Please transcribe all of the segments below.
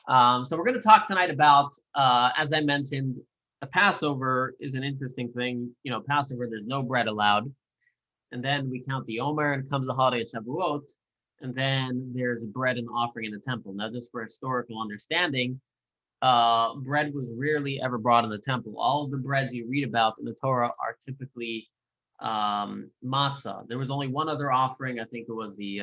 So we're going to talk tonight about, as I mentioned, a Passover is an interesting thing. Passover, there's no bread allowed. And then we count the Omer, and comes the holiday of Shavuot, and then there's bread and offering in the temple. Now, just for historical understanding, bread was rarely ever brought in the temple. All of the breads you read about in the Torah are typically matzah. There was only one other offering. I think it was the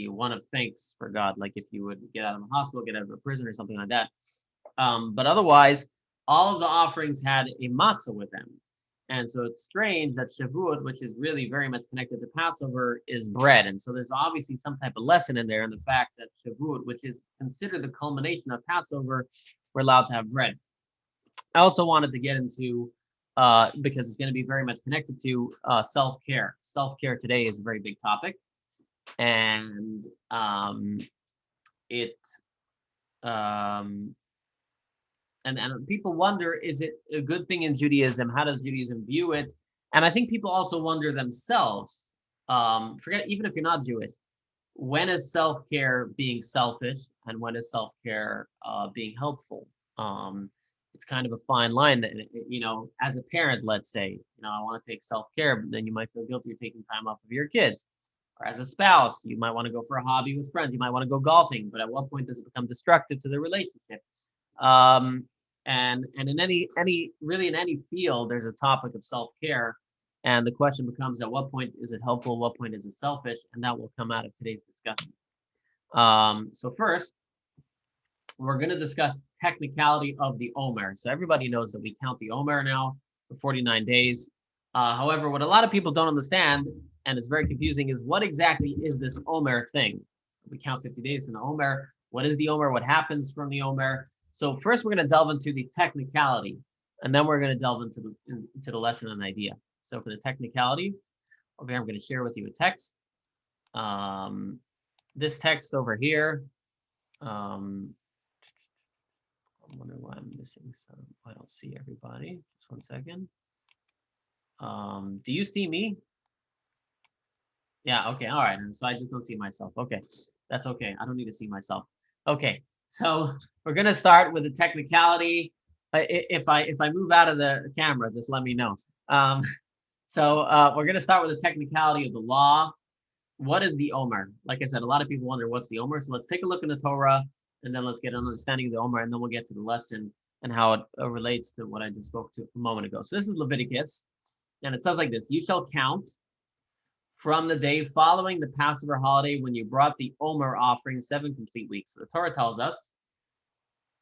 one of thanks for God, like if you would get out of the hospital, get out of a prison, or something like that. But otherwise, all of the offerings had a matzah with them. And so it's strange that Shavuot, which is really very much connected to Passover, is bread. And so there's obviously some type of lesson in there in the fact that Shavuot, which is considered the culmination of Passover, we're allowed to have bread. I also wanted to get into, because it's going to be very much connected to self-care. Self-care today is a very big topic. And and people wonder, is it a good thing in Judaism? How does Judaism view it? And I think people also wonder themselves, forget, even if you're not Jewish, when is self-care being selfish and when is self-care being helpful? It's kind of a fine line that, as a parent, let's say, I want to take self-care, but then you might feel guilty you're taking time off of your kids. Or as a spouse, you might want to go for a hobby with friends. You might want to go golfing, but at what point does it become destructive to the relationship? And in any field, there's a topic of self-care, and the question becomes, at what point is it helpful? At what point is it selfish? And that will come out of today's discussion. So first, we're going to discuss technicality of the Omer. So everybody knows that we count the Omer now for 49 days. However, what a lot of people don't understand, and it's very confusing, is what exactly is this Omer thing? We count 50 days from the Omer. What is the Omer? What happens from the Omer? So first, we're going to delve into the technicality, and then we're going to delve into the lesson and idea. So for the technicality, over here, I'm going to share with you a text. This text over here, I'm wondering why I'm missing some. I don't see everybody. Just one second. Do you see me? Yeah, okay, all right. So I just don't see myself. Okay, that's okay. I don't need to see myself. Okay, so we're gonna start with the technicality. If I move out of the camera, just let me know. So we're gonna start with the technicality of the law. What is the Omer? Like I said, a lot of people wonder what's the Omer. So let's take a look in the Torah, and then let's get an understanding of the Omer, and then we'll get to the lesson and how it relates to what I just spoke to a moment ago. So this is Leviticus, and it says like this: you shall count from the day following the Passover holiday when you brought the Omer offering 7 complete weeks. So the Torah tells us,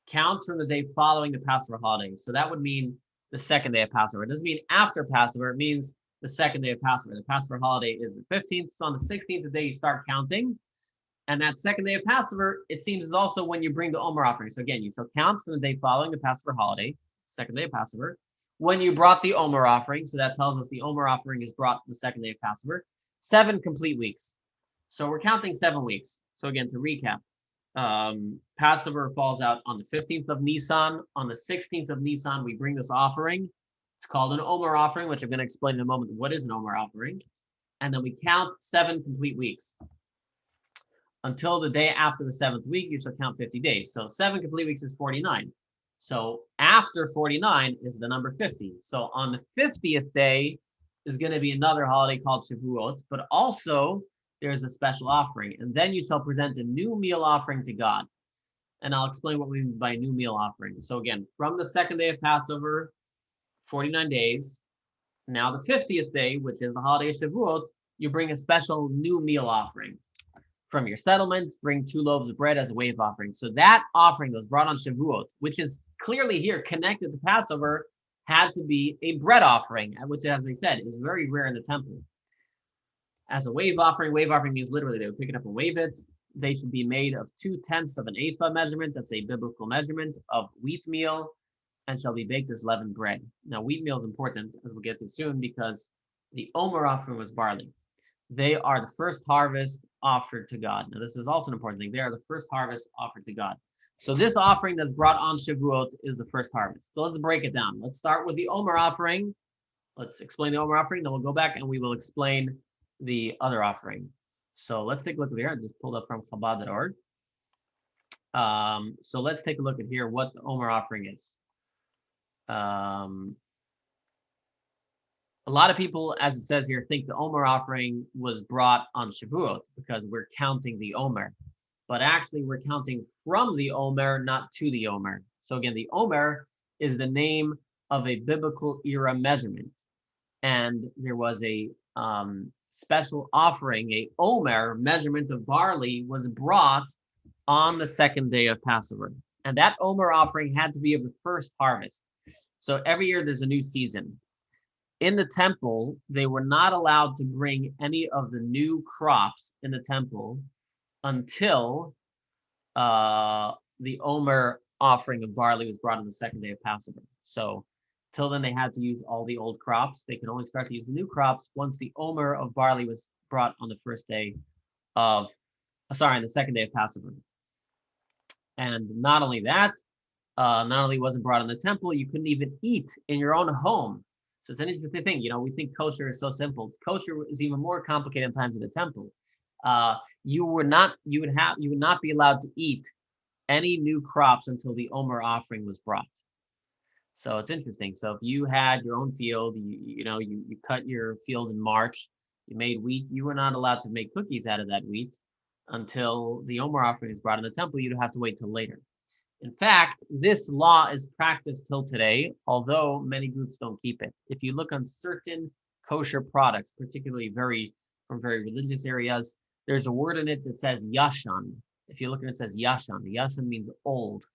count from the day following the Passover holiday. So that would mean the second day of Passover. It doesn't mean after Passover. It means the second day of Passover. The Passover holiday is the 15th. So on the 16th, the day you start counting. And that second day of Passover, it seems, is also when you bring the Omer offering. So again, you shall count from the day following the Passover holiday, second day of Passover, when you brought the Omer offering. So that tells us the Omer offering is brought the second day of Passover. 7 complete weeks. So we're counting 7 weeks. So again, to recap, Passover falls out on the 15th of Nisan. On the 16th of Nisan, we bring this offering. It's called an Omer offering, which I'm going to explain in a moment. What is an Omer offering? And then we count 7 complete weeks. Until the day after the 7th week, you shall count 50 days. So 7 complete weeks is 49. So after 49 is the number 50. So on the 50th day is going to be another holiday called Shavuot, but also there's a special offering. And then you shall present a new meal offering to God. And I'll explain what we mean by new meal offering. So again, from the second day of Passover, 49 days, now the 50th day, which is the holiday of Shavuot, you bring a special new meal offering. From your settlements, bring 2 loaves of bread as a wave offering. So that offering that was brought on Shavuot, which is clearly here connected to Passover, had to be a bread offering, which, as I said, is very rare in the temple. As a wave offering means literally they would pick it up and wave it. They should be made of 2/10 of an ephah measurement. That's a biblical measurement of wheat meal, and shall be baked as leavened bread. Now, wheat meal is important, as we'll get to soon, because the Omer offering was barley. They are the first harvest offered to God. Now, this is also an important thing. They are the first harvest offered to God. So this offering that's brought on Shavuot is the first harvest. So let's break it down. Let's start with the Omer offering. Let's explain the Omer offering. Then we'll go back and we will explain the other offering. So let's take a look over here. I just pulled up from Chabad.org. So let's take a look at here what the Omer offering is. A lot of people, as it says here, think the Omer offering was brought on Shavuot because we're counting the Omer. But actually, we're counting from the Omer, not to the Omer. So again, the Omer is the name of a biblical era measurement. And there was a special offering, a Omer measurement of barley was brought on the second day of Passover. And that Omer offering had to be of the first harvest. So every year there's a new season. In the temple, they were not allowed to bring any of the new crops in the temple until the Omer offering of barley was brought on the second day of Passover. So till then, they had to use all the old crops. They could only start to use the new crops once the Omer of barley was brought on the the second day of Passover. And not only that, not only was it brought in the temple, you couldn't even eat in your own home. So it's an interesting thing. We think kosher is so simple. Kosher is even more complicated in times of the temple. You would not be allowed to eat any new crops until the Omer offering was brought. So it's interesting. So if you had your own field, you cut your field in March, you made wheat, you were not allowed to make cookies out of that wheat until the Omer offering is brought in the temple. You'd have to wait till later. In fact, this law is practiced till today, although many groups don't keep it. If you look on certain kosher products, particularly from very religious areas, there's a word in it that says yashan. If you look at it, it says yashan. Yashan means old.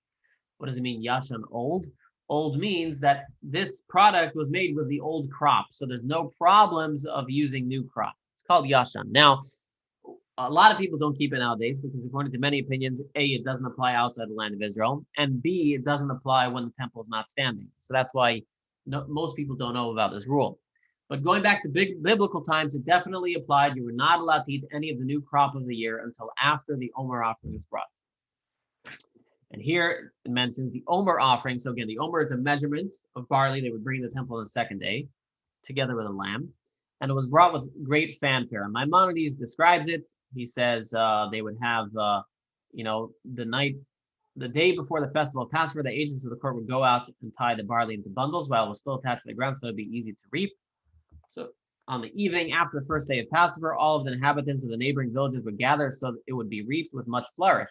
What does it mean, yashan, old? Old means that this product was made with the old crop, so there's no problems of using new crop. It's called yashan. Now, a lot of people don't keep it nowadays because according to many opinions, A, it doesn't apply outside the land of Israel, and B, it doesn't apply when the temple is not standing. So that's why most people don't know about this rule. But going back to biblical times, it definitely applied. You were not allowed to eat any of the new crop of the year until after the Omer offering was brought. And here it mentions the Omer offering. So again, the Omer is a measurement of barley they would bring to the temple on the second day, together with a lamb. And it was brought with great fanfare. And Maimonides describes it. He says they would have, the day before the festival of Passover, the agents of the court would go out and tie the barley into bundles while it was still attached to the ground, so it would be easy to reap. So on the evening after the first day of Passover, all of the inhabitants of the neighboring villages would gather so that it would be reaped with much flourish.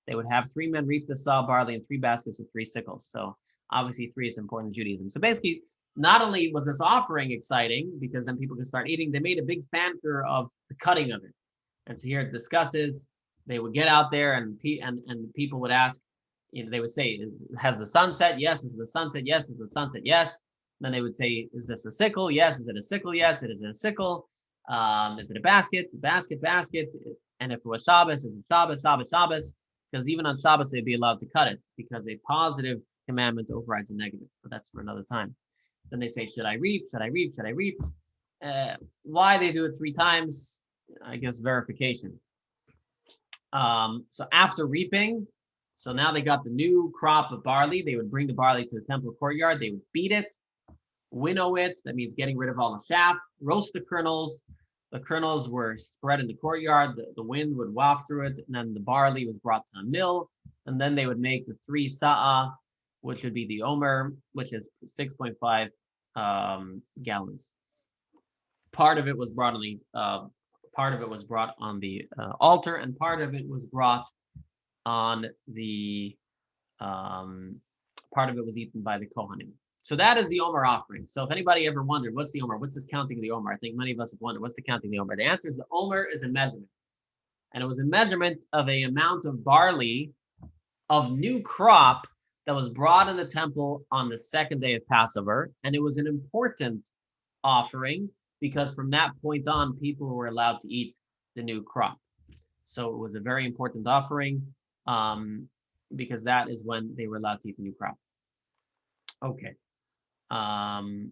They would have 3 men reap the saw barley in 3 baskets with 3 sickles. So obviously 3 is important in Judaism. So basically, not only was this offering exciting because then people could start eating, they made a big fanfare of the cutting of it. And so here it discusses, they would get out there and people would ask, they would say, has the sun set? Yes. Is the sun set? Yes. Is the sun set? Yes. Then they would say, is this a sickle? Yes. Is it a sickle? Yes. It is a sickle. Is it a basket? Basket. And if it was Shabbos, is it Shabbos? Because even on Shabbos, they'd be allowed to cut it because a positive commandment overrides a negative. But that's for another time. Then they say, should I reap? Why they do it 3 times? I guess verification. So after reaping, so now they got the new crop of barley. They would bring the barley to the temple courtyard. They would beat it, winnow it. That means getting rid of all the chaff, roast the kernels. The kernels were spread in the courtyard. The wind would waft through it. And then the barley was brought to a mill. And then they would make the 3 sa'ah, which would be the Omer, which is 6.5 gallons. Part of it was brought on the altar, and part of it was brought on the part of it was eaten by the Kohanim. So that is the Omer offering. So if anybody ever wondered, what's the Omer? What's this counting of the Omer? I think many of us have wondered, what's the counting of the Omer? The answer is the Omer is a measurement. And it was a measurement of a amount of barley of new crop that was brought in the temple on the second day of Passover. And it was an important offering because from that point on, people were allowed to eat the new crop. So it was a very important offering because that is when they were allowed to eat the new crop. Okay. And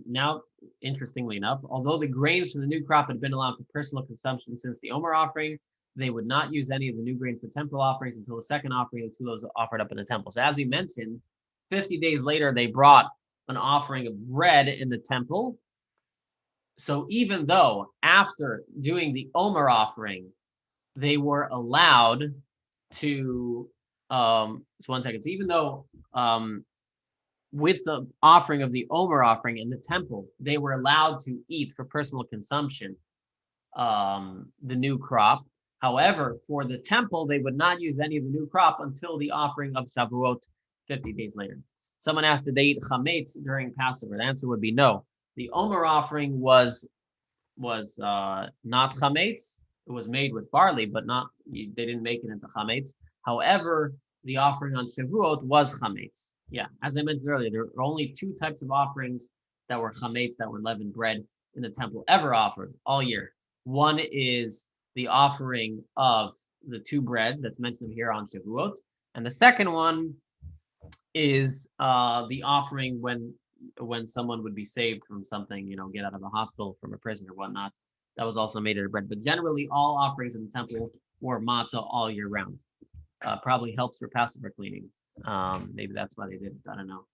now, interestingly enough, although the grains from the new crop had been allowed for personal consumption since the Omer offering, they would not use any of the new grain for temple offerings until the second offering until those offered up in the temple. So as we mentioned, 50 days later, they brought an offering of bread in the temple. So even though after doing the Omer offering, they were allowed to so 1 second. So even though with the offering of the Omer offering in the temple, they were allowed to eat for personal consumption the new crop. However, for the temple, they would not use any of the new crop until the offering of Shavuot 50 days later. Someone asked, did they eat chametz during Passover? The answer would be no. The Omer offering was not chametz. It was made with barley, but they didn't make it into chametz. However, the offering on Shavuot was chametz. Yeah, as I mentioned earlier, there were only 2 types of offerings that were chametz, that were leavened bread in the temple ever offered all year. One is the offering of the 2 breads that's mentioned here on Shavuot, and the second one is the offering when someone would be saved from something, get out of a hospital, from a prison or whatnot. That was also made out of bread. But generally, all offerings in the temple were matzah all year round. Probably helps for Passover cleaning. Maybe that's why they did it. I don't know.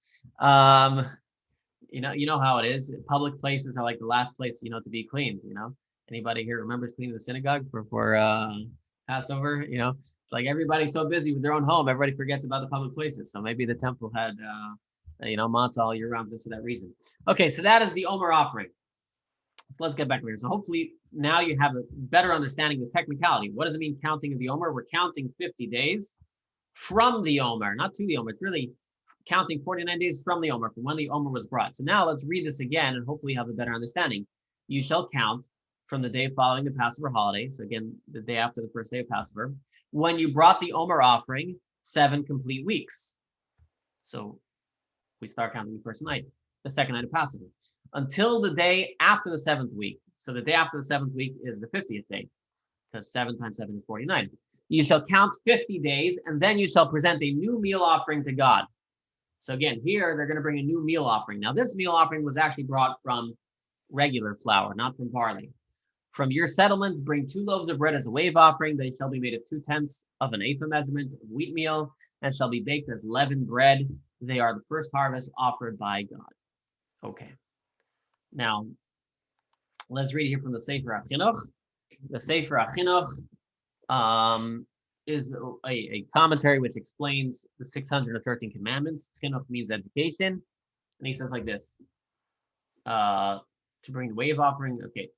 You know how it is. Public places are like the last place to be cleaned. Anybody here remembers cleaning the synagogue for Passover? It's like everybody's so busy with their own home, everybody forgets about the public places. So maybe the temple had matzah all year round just for that reason. Okay, so that is the Omer offering. So let's get back to here. So hopefully now you have a better understanding of technicality. What does it mean counting of the Omer? We're counting 50 days from the Omer, not to the Omer. It's really counting 49 days from the Omer, from when the Omer was brought. So now let's read this again and hopefully have a better understanding. You shall count from the day following the Passover holiday. So again, the day after the first day of Passover, when you brought the Omer offering, 7 complete weeks. So we start counting the first night, the second night of Passover, until the day after the 7th week. So the day after the 7th week is the 50th day, because 7 times 7 is 49. You shall count 50 days, and then you shall present a new meal offering to God. So again, here they're going to bring a new meal offering. Now, this meal offering was actually brought from regular flour, not from barley. From your settlements, bring 2 loaves of bread as a wave offering. They shall be made of 2/10 of an ephah measurement of wheat meal, and shall be baked as leavened bread. They are the first harvest offered by God. Okay. Now, let's read here from the Sefer HaChinuch. The Sefer HaChinuch is a commentary which explains the 613 commandments. Chinuch means education. And he says like this, to bring the wave offering, okay.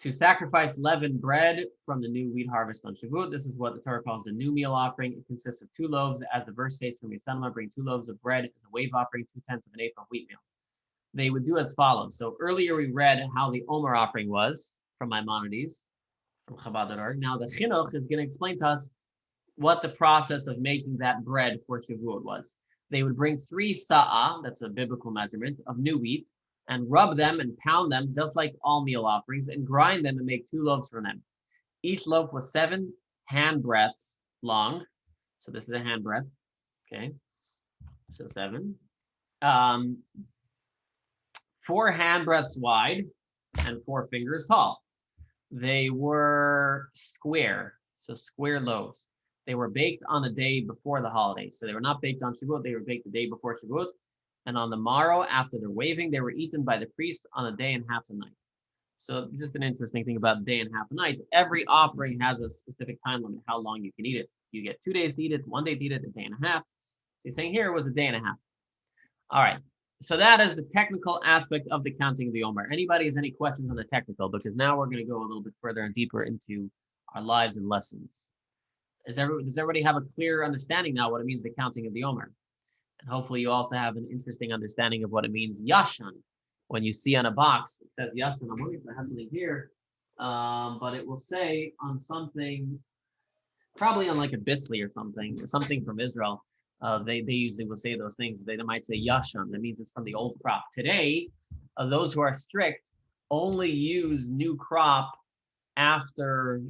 To sacrifice leavened bread from the new wheat harvest on Shavuot. This is what the Torah calls the new meal offering. It consists of 2 loaves, as the verse states, from your settlement, bring 2 loaves of bread as a wave offering, 2/10 of an ephah of wheat meal. They would do as follows. So earlier we read how the Omer offering was from Maimonides, from Chabad.org. Now the Chinuch is going to explain to us what the process of making that bread for Shavuot was. They would bring 3 sa'ah, that's a biblical measurement, of new wheat, and rub them and pound them just like all meal offerings, and grind them and make 2 loaves from them. Each loaf was 7 hand breadths long. So this is a hand breadth. Okay. So 7. 4 hand breadths wide and 4 fingers tall. They were square, so square loaves. They were baked on the day before the holiday. So they were not baked on Shavuot, they were baked the day before Shavuot. And on the morrow, after their waving, they were eaten by the priest on a day and half a night. So just an interesting thing about day and half a night. Every offering has a specific time limit, how long you can eat it. You get 2 days to eat it, 1 day to eat it, a day and a half. So he's saying here it was a day and a half. All right. So that is the technical aspect of the counting of the Omer. Anybody has any questions on the technical? Because now we're going to go a little bit further and deeper into our lives and lessons. Does everybody have a clear understanding now what it means, the counting of the Omer? And hopefully you also have an interesting understanding of what it means, Yashan. When you see on a box, it says Yashan. I'm wondering if I have something here, but it will say on something, probably on like a Bisley or something from Israel. They usually will say those things. They might say Yashan. That means it's from the old crop. Today, those who are strict only use new crop after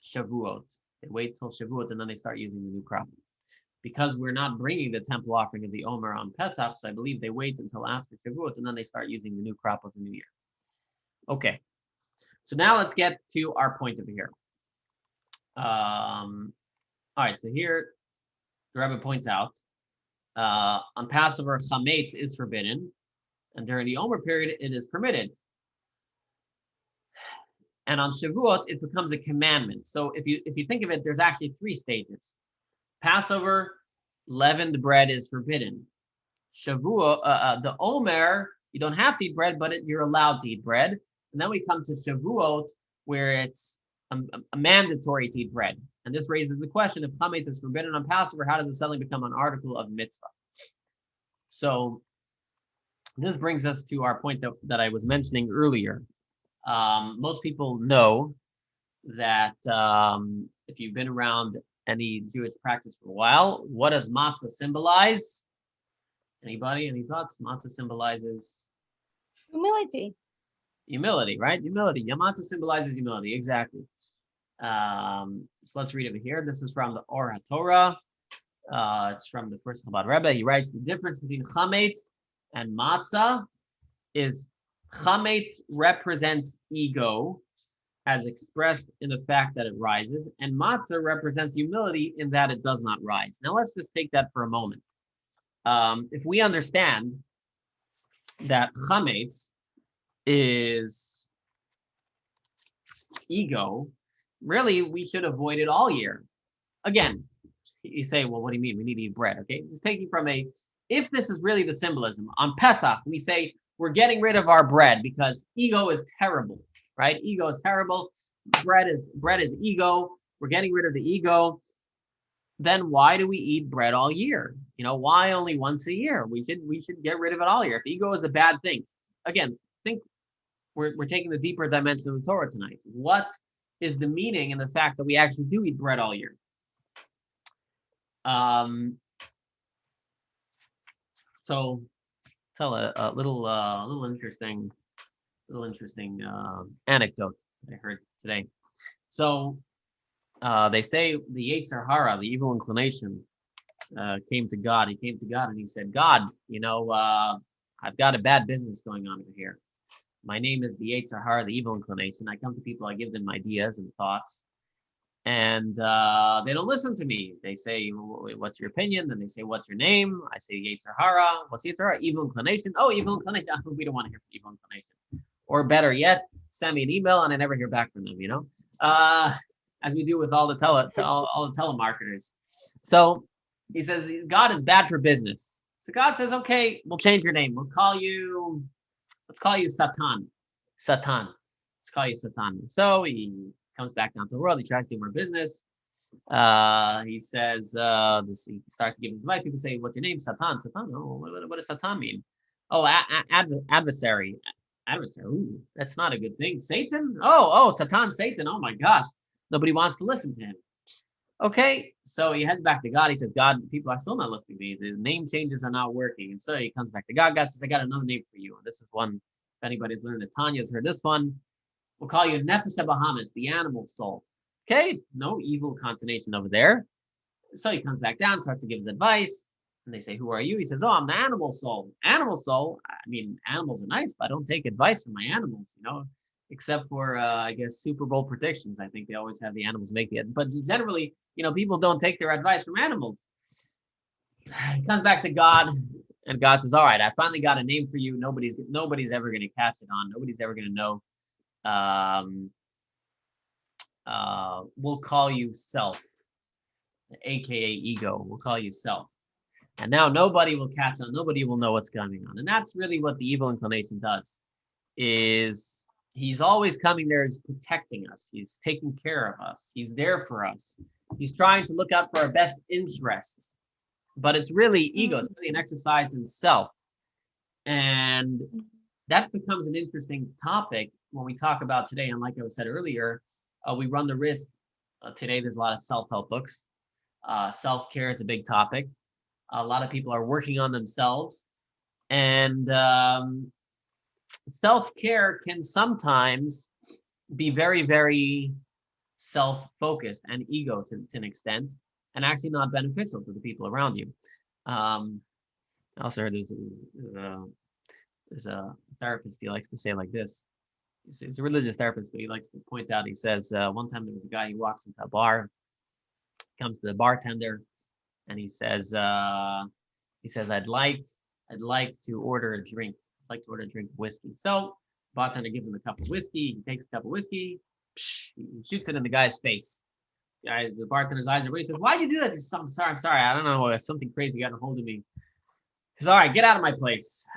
Shavuot. They wait till Shavuot and then they start using the new crop. Because we're not bringing the temple offering of the Omer on Pesach, so I believe they wait until after Shavuot and then they start using the new crop of the new year. Okay, so now let's get to our point over here. All right, so here the Rebbe points out on Passover, chametz is forbidden, and during the Omer period, it is permitted. And on Shavuot, it becomes a commandment. So if you think of it, there's actually 3 stages. Passover, leavened bread is forbidden. Shavuot, the Omer, you don't have to eat bread, but you're allowed to eat bread. And then we come to Shavuot, where it's a mandatory to eat bread. And this raises the question, if chametz is forbidden on Passover, how does it suddenly become an article of mitzvah? So this brings us to our point that I was mentioning earlier. Most people know that if you've been around any Jewish practice for a while, what does matzah symbolize? Anybody? Any thoughts? Matzah symbolizes humility. Humility, right? Humility. Matzah symbolizes humility. Exactly. So let's read it here. This is from the Or HaTorah. It's from the first Chabad Rebbe. He writes, the difference between chametz and matzah is chametz represents ego as expressed in the fact that it rises, and matzah represents humility in that it does not rise. Now let's just take that for a moment. If we understand that chametz is ego, really we should avoid it all year. Again, you say, well, what do you mean? We need to eat bread, okay? Just taking from if this is really the symbolism, on Pesach, we say we're getting rid of our bread because ego is terrible, right? Ego is terrible. Bread is ego. We're getting rid of the ego. Then why do we eat bread all year? Why only once a year? We should get rid of it all year. If ego is a bad thing, again, think we're taking the deeper dimension of the Torah tonight. What is the meaning in the fact that we actually do eat bread all year? So tell a little interesting anecdote I heard today. So they say the Yetzer Hara, the evil inclination, came to God. He came to God and he said, God, I've got a bad business going on over here. My name is the Yetzer Hara, the evil inclination. I come to people, I give them ideas and thoughts, and they don't listen to me. They say, what's your opinion? Then they say, what's your name? I say, Yetzer Hara. What's Yetzer Hara? Evil inclination. Oh, evil inclination. We don't want to hear from evil inclination. Or better yet, send me an email and I never hear back from them, as we do with all the telemarketers. So he says, God is bad for business. So God says, okay, we'll change your name. Let's call you Satan. Let's call you Satan. So he comes back down to the world. He tries to do more business. He says, he starts to give his advice. People say, what's your name? Satan. Oh, what does Satan mean? Oh, adversary. Adversary. Ooh, that's not a good thing. Satan? Oh, Satan, Satan. Oh my gosh. Nobody wants to listen to him. Okay, so he heads back to God. He says, God, people are still not listening to me. The name changes are not working. And so he comes back to God. God says, I got another name for you. And this is one, if anybody's learned it, Tanya's heard this one. We'll call you Nefesh Bahamas, the animal soul. Okay, no evil connotation over there. So he comes back down, starts to give his advice. And they say, who are you? He says, oh, I'm the animal soul. Animal soul? I mean, animals are nice, but I don't take advice from my animals, except for, I guess, Super Bowl predictions. I think they always have the animals make it. But generally, people don't take their advice from animals. He comes back to God, and God says, all right, I finally got a name for you. Nobody's ever going to catch it on. Nobody's ever going to know. We'll call you self, aka ego. We'll call you self. And now nobody will catch on. Nobody will know what's going on. And that's really what the evil inclination does, is he's always coming there. He's protecting us. He's taking care of us. He's there for us. He's trying to look out for our best interests. But it's really ego. It's really an exercise in self. And that becomes an interesting topic when we talk about today. And like I said earlier, we run the risk. Today, there's a lot of self-help books. Self-care is a big topic. A lot of people are working on themselves. And self-care can sometimes be very, very self-focused and ego to an extent, and actually not beneficial to the people around you. I also heard there's a therapist, he likes to say like this. He's a religious therapist, but he likes to point out, he says, one time there was a guy who walks into a bar, comes to the bartender, and he says, I'd like to order a drink. I'd like to order a drink of whiskey. So bartender gives him a cup of whiskey. He takes a cup of whiskey. He shoots it in the guy's face. The bartender's eyes are red. He says, "Why'd you do that?" He says, I'm sorry. I don't know. Something crazy got a hold of me. He says, "All right, get out of my place."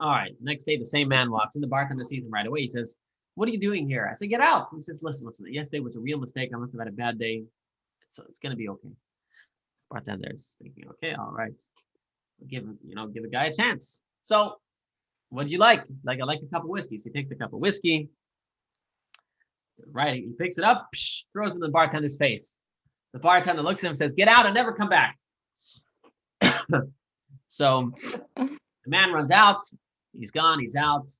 All right. Next day, the same man walks in. The bartender sees him right away. He says, "What are you doing here?" I said, "Get out." He says, "Listen. Yesterday was a real mistake. I must have had a bad day. So it's gonna be okay." Bartender's thinking, "Okay, all right. Give the guy a chance." So, what did you like? Like, I like a cup of whiskey. So he takes the cup of whiskey. Right, he picks it up, throws it in the bartender's face. The bartender looks at him and says, "Get out and never come back." So the man runs out. He's gone. He's out.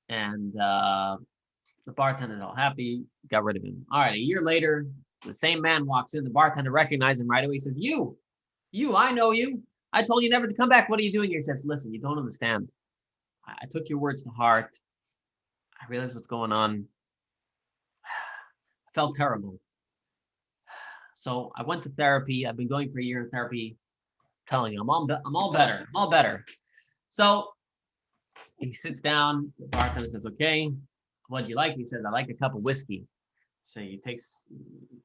And the bartender's all happy. Got rid of him. All right, a year later, the same man walks in. The bartender recognizes him right away. He says, you, I know you. I told you never to come back. What are you doing here?" He says, "Listen, you don't understand. I took your words to heart. I realized what's going on. I felt terrible. So I went to therapy. I've been going for a year in therapy, telling you I'm all better. I'm all better." So he sits down. The bartender says, "Okay, what do you like?" He says, "I like a cup of whiskey." So he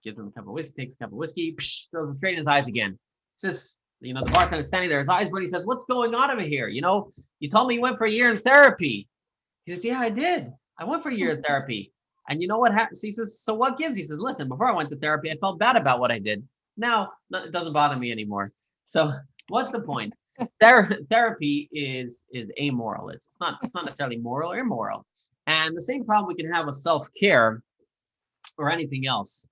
gives him a cup of whiskey, takes a cup of whiskey, throws it straight in his eyes again. He says, the bartender's standing there, his eyes burning. He says, "What's going on over here? You told me you went for a year in therapy." He says, "Yeah, I did. I went for a year in therapy. And you know what happens?" He says, "So what gives?" He says, "Listen, before I went to therapy, I felt bad about what I did. Now it doesn't bother me anymore." So what's the point? Therapy is amoral. It's not necessarily moral or immoral. And the same problem we can have with self-care or anything else.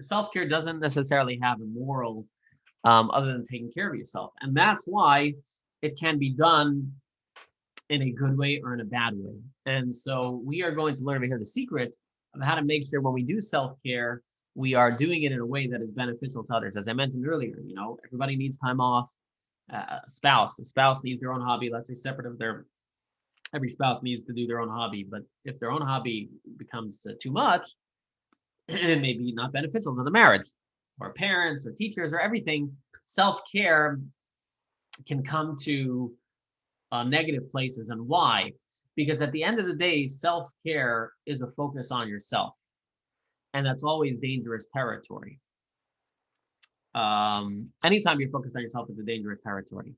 Self-care doesn't necessarily have a moral other than taking care of yourself. And that's why it can be done in a good way or in a bad way. And so we are going to learn over here the secret of how to make sure when we do self-care, we are doing it in a way that is beneficial to others. As I mentioned earlier, everybody needs time off. A spouse needs their own hobby. Let's say separate of every spouse needs to do their own hobby. But if their own hobby becomes too much, it may be not beneficial to the marriage, or parents or teachers or everything. Self-care can come to negative places. And why? Because at the end of the day, self-care is a focus on yourself, and that's always dangerous territory. Anytime you're focused on yourself, it's a dangerous territory.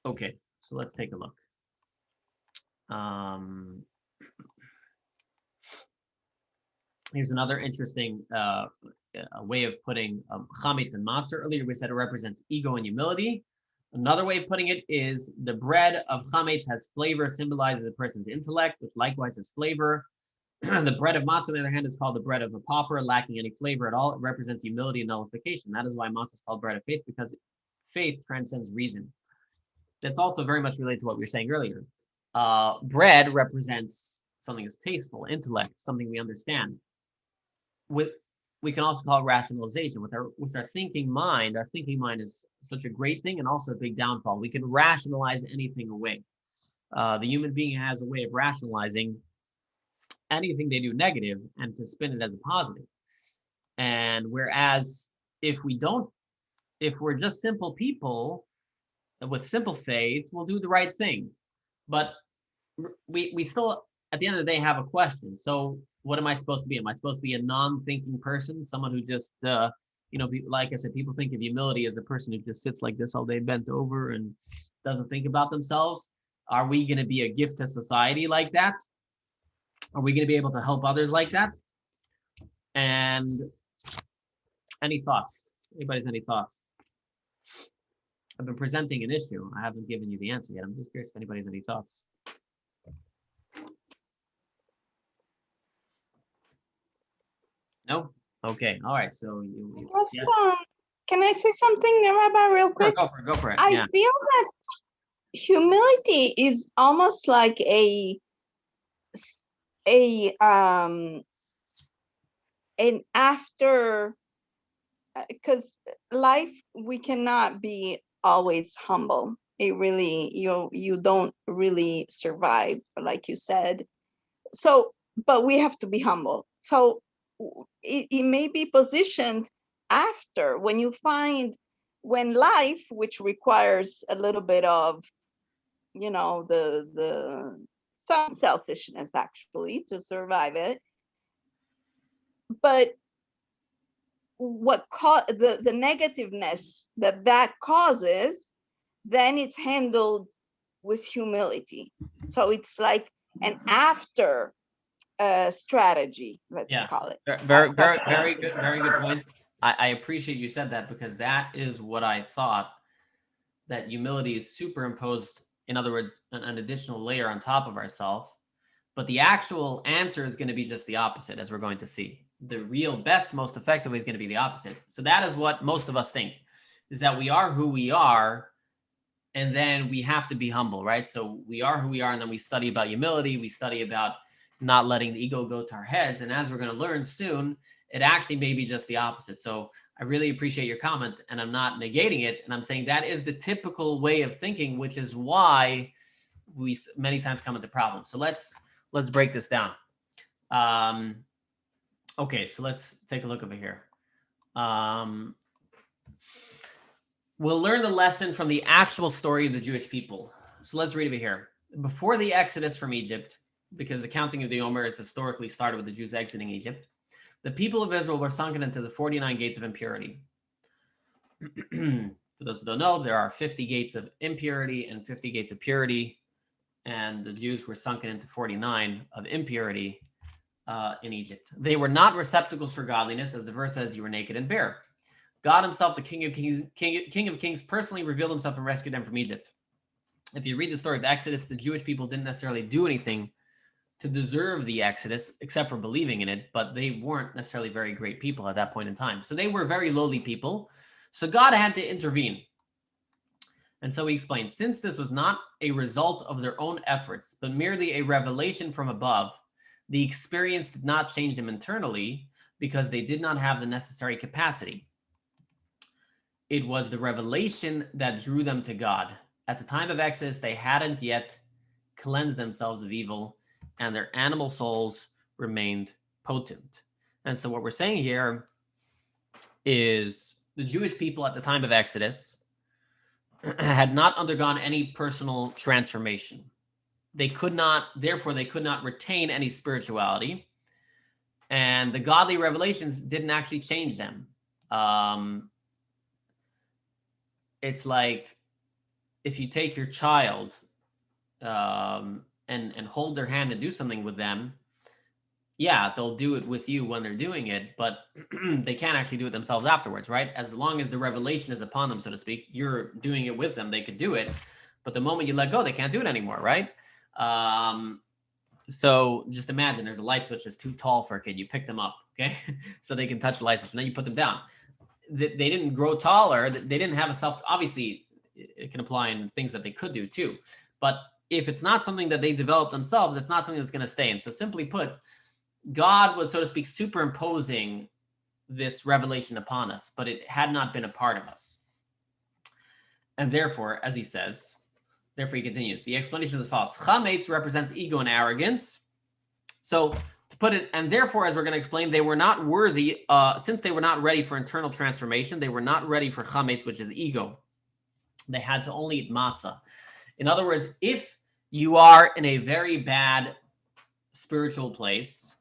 Okay, so let's take a look. Here's another interesting way of putting chametz and matzah. Earlier we said it represents ego and humility. Another way of putting it is the bread of chametz has flavor, symbolizes a person's intellect, which likewise has flavor. The bread of matzah, on the other hand, is called the bread of a pauper, lacking any flavor at all. It represents humility and nullification. That is why matzah is called bread of faith, because faith transcends reason. That's also very much related to what we were saying earlier. Bread represents something that's tasteful, intellect, something we understand. We can also call it rationalization with our thinking mind. Our thinking mind is such a great thing and also a big downfall. We can rationalize anything away. The human being has a way of rationalizing anything they do negative and to spin it as a positive. And whereas if we're just simple people with simple faith, we'll do the right thing. But we still, at the end of the day, have a question. So what am I supposed to be? Am I supposed to be a non-thinking person? Someone who just, like I said, people think of humility as the person who just sits like this all day, bent over and doesn't think about themselves. Are we going to be a gift to society like that? Are we going to be able to help others like that? And any thoughts? Any thoughts? I've been presenting an issue. I haven't given you the answer yet. I'm just curious if anybody has any thoughts. No? Okay. All right. So Yes. Can I say something, Rabbi, real quick? Sure, go for it. I feel that humility is almost like an after, because life, we cannot be always humble. It really, you don't really survive, like you said. So, but we have to be humble. So it may be positioned after, when life, which requires a little bit of the some selfishness actually to survive it. But what the negativeness that causes, then it's handled with humility. So it's like an after strategy, let's call it. Very good point. I appreciate you said that, because that is what I thought, that humility is superimposed, in other words, an additional layer on top of ourselves. But the actual answer is going to be just the opposite, as we're going to see. The real best, most effective way is going to be the opposite. So that is what most of us think, is that we are who we are, and then we have to be humble, right? So we are who we are, and then we study about humility. We study about not letting the ego go to our heads. And as we're going to learn soon, it actually may be just the opposite. So I really appreciate your comment, and I'm not negating it. And I'm saying that is the typical way of thinking, which is why we many times come into problems. So let's break this down. Okay, so let's take a look over here. We'll learn the lesson from the actual story of the Jewish people. So let's read over here. Before the Exodus from Egypt, because the counting of the Omer is historically started with the Jews exiting Egypt, the people of Israel were sunken into the 49 gates of impurity. For those who don't know, there are 50 gates of impurity and 50 gates of purity, and the Jews were sunken into 49 of impurity in Egypt. They were not receptacles for godliness, as the verse says, you were naked and bare. God himself, the King of Kings, personally revealed himself and rescued them from Egypt. If you read the story of the Exodus, the Jewish people didn't necessarily do anything to deserve the Exodus, except for believing in it, but they weren't necessarily very great people at that point in time. So they were very lowly people. So God had to intervene. And so he explained, since this was not a result of their own efforts, but merely a revelation from above, the experience did not change them internally because they did not have the necessary capacity. It was the revelation that drew them to God. At the time of Exodus, they hadn't yet cleansed themselves of evil, and their animal souls remained potent. And so what we're saying here is the Jewish people at the time of Exodus had not undergone any personal transformation. Therefore, they could not retain any spirituality, and the godly revelations didn't actually change them. It's like if you take your child and hold their hand and do something with them, yeah, they'll do it with you when they're doing it, but they can't actually do it themselves afterwards, right? As long as the revelation is upon them, so to speak, you're doing it with them, they could do it. But the moment you let go, they can't do it anymore, right? So just imagine there's a light switch that's too tall for a kid. You pick them up, okay? So they can touch the light switch, and then you put them down. They didn't grow taller. They didn't have obviously, it can apply in things that they could do too. But if it's not something that they develop themselves, it's not something that's going to stay. And so simply put, God was, so to speak, superimposing this revelation upon us, but it had not been a part of us. And therefore, as he says, therefore he continues, the explanation is false. Chametz represents ego and arrogance. So to put it, and therefore, as we're going to explain, they were not worthy, since they were not ready for internal transformation, they were not ready for chametz, which is ego. They had to only eat matzah. In other words, if you are in a very bad spiritual place,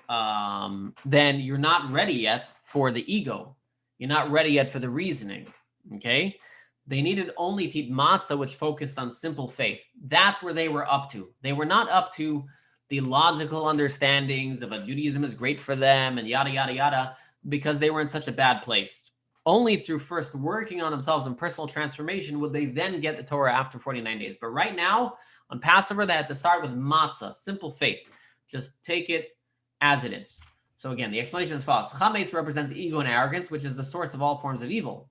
then you're not ready yet for the ego. You're not ready yet for the reasoning, okay? They needed only to eat matzah, which focused on simple faith. That's where they were up to. They were not up to the logical understandings of Judaism is great for them and yada, yada, yada, because they were in such a bad place. Only through first working on themselves in personal transformation would they then get the Torah after 49 days. But right now, on Passover, they had to start with matzah, simple faith. Just take it as it is. So again, the explanation is false. Chametz represents ego and arrogance, which is the source of all forms of evil.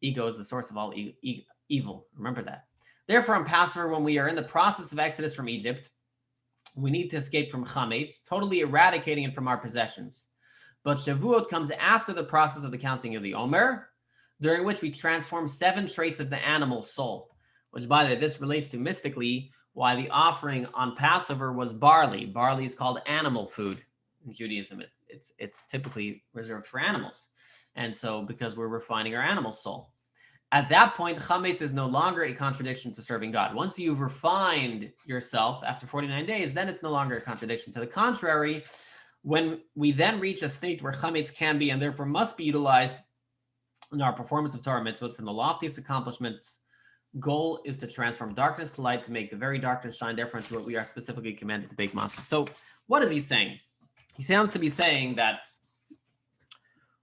Ego is the source of all evil. Remember that. Therefore, on Passover, when we are in the process of exodus from Egypt, we need to escape from chametz, totally eradicating it from our possessions. But Shavuot comes after the process of the counting of the Omer, during which we transform 7 traits of the animal soul, which, by the way, this relates to mystically why the offering on Passover was barley. Barley is called animal food in Judaism. It's typically reserved for animals. And so because we're refining our animal soul. At that point, chametz is no longer a contradiction to serving God. Once you've refined yourself after 49 days, then it's no longer a contradiction. To the contrary, when we then reach a state where chametz can be and therefore must be utilized in our performance of Torah mitzvot from the loftiest accomplishments, goal is to transform darkness to light, to make the very darkness shine, therefore into what we are specifically commanded to bake matzah. So what is he saying? He sounds to be saying that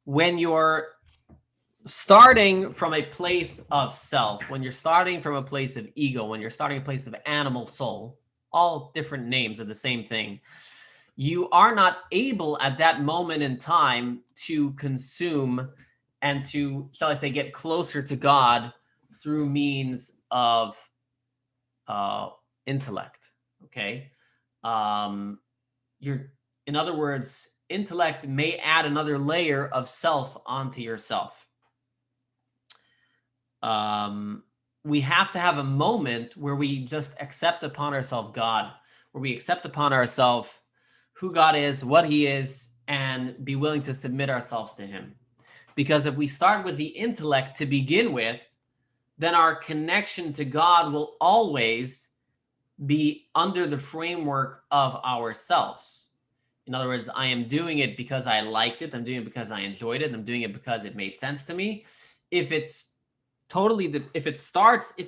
when you're starting from a place of self, when you're starting from a place of ego, when you're starting a place of animal soul, all different names of the same thing, you are not able at that moment in time to consume and to, shall I say, get closer to God through means of intellect. Okay. In other words, intellect may add another layer of self onto yourself. We have to have a moment where we just accept upon ourselves God, where we accept upon ourselves who God is, what he is, and be willing to submit ourselves to him. Because if we start with the intellect to begin with, then our connection to God will always be under the framework of ourselves. In other words, I am doing it because I liked it. I'm doing it because I enjoyed it. I'm doing it because it made sense to me. If